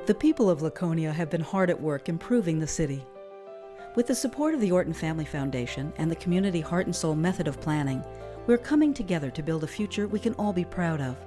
The people of Laconia have been hard at work improving the city. With the support of the Orton Family Foundation and the Community Heart and Soul method of planning, we're coming together to build a future we can all be proud of.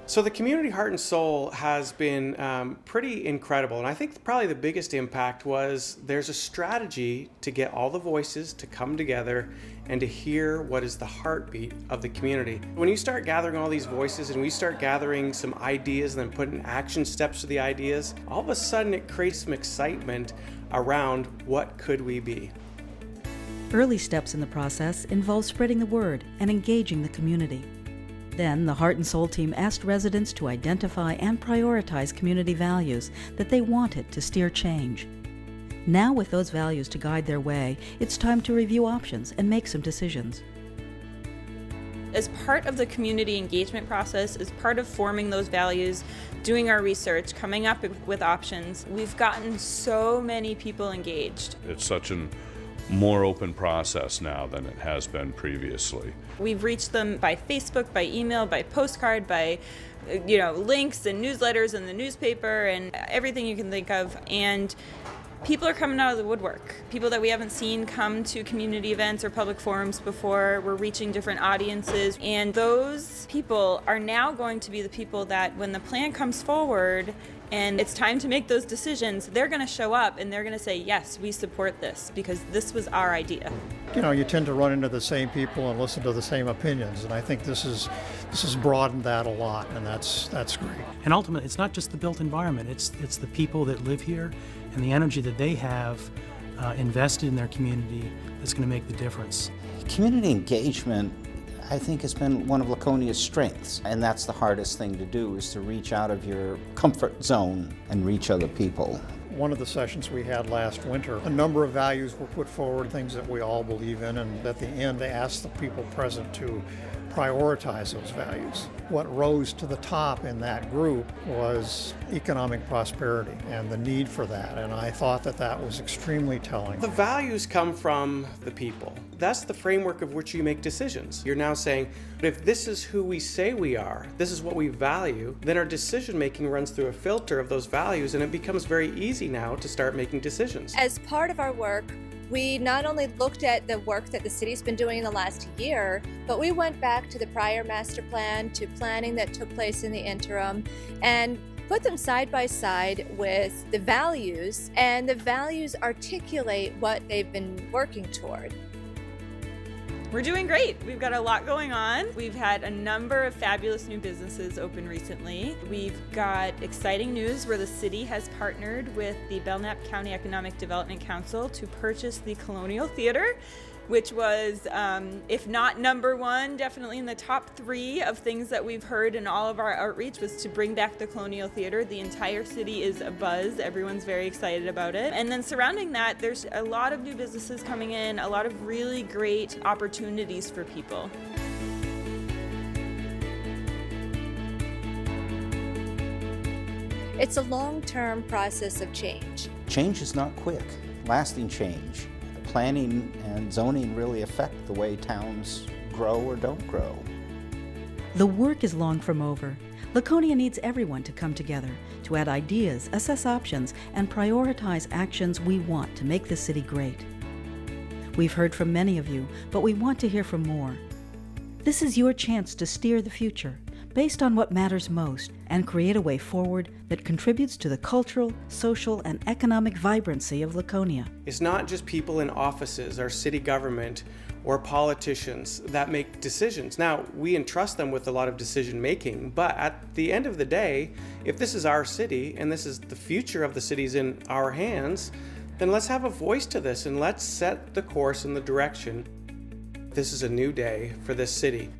So the Community Heart and Soul has been pretty incredible, and I think probably the biggest impact was there's a strategy to get all the voices to come together and to hear what is the heartbeat of the community. When you start gathering all these voices and we start gathering some ideas and then putting action steps to the ideas, all of a sudden it creates some excitement around what could we be. Early steps in the process involve spreading the word and engaging the community. Then, the Heart and Soul team asked residents to identify and prioritize community values that they wanted to steer change. Now, with those values to guide their way, it's time to review options and make some decisions. As part of the community engagement process, as part of forming those values, doing our research, coming up with options, we've gotten so many people engaged. It's such a more open process now than it has been previously. We've reached them by Facebook, by email, by postcard, by links and newsletters in the newspaper and everything you can think of. And people are coming out of the woodwork. People that we haven't seen come to community events or public forums before. We're reaching different audiences. And those people are now going to be the people that when the plan comes forward and it's time to make those decisions, they're going to show up and they're going to say, yes, we support this because this was our idea. You tend to run into the same people and listen to the same opinions, and I think this has broadened that a lot, and that's great. And ultimately, it's not just the built environment, it's the people that live here and the energy that they have invested in their community that's going to make the difference. Community engagement, I think, has been one of Laconia's strengths, and that's the hardest thing to do, is to reach out of your comfort zone and reach other people. One of the sessions we had last winter, a number of values were put forward, things that we all believe in, and at the end they asked the people present to prioritize those values. What rose to the top in that group was economic prosperity and the need for that, and I thought that was extremely telling. The values come from the people. That's the framework of which you make decisions. You're now saying, if this is who we say we are, this is what we value, then our decision making runs through a filter of those values, and it becomes very easy now to start making decisions. As part of our work, we not only looked at the work that the city's been doing in the last year, but we went back to the prior master plan, to planning that took place in the interim, and put them side by side with the values, and the values articulate what they've been working toward. We're doing great. We've got a lot going on. We've had a number of fabulous new businesses open recently. We've got exciting news where the city has partnered with the Belknap County Economic Development Council to purchase the Colonial Theater, which was, if not number one, definitely in the top 3 of things that we've heard in all of our outreach, was to bring back the Colonial Theater. The entire city is abuzz. Everyone's very excited about it. And then surrounding that, there's a lot of new businesses coming in, a lot of really great opportunities for people. It's a long-term process of change. Change is not quick, lasting change. Planning and zoning really affect the way towns grow or don't grow. The work is long from over. Laconia needs everyone to come together, to add ideas, assess options, and prioritize actions we want to make the city great. We've heard from many of you, but we want to hear from more. This is your chance to steer the future, based on what matters most, and create a way forward that contributes to the cultural, social, and economic vibrancy of Laconia. It's not just people in offices or city government or politicians that make decisions. Now, we entrust them with a lot of decision making, but at the end of the day, if this is our city and this is the future of the city's in our hands, then let's have a voice to this and let's set the course and the direction. This is a new day for this city.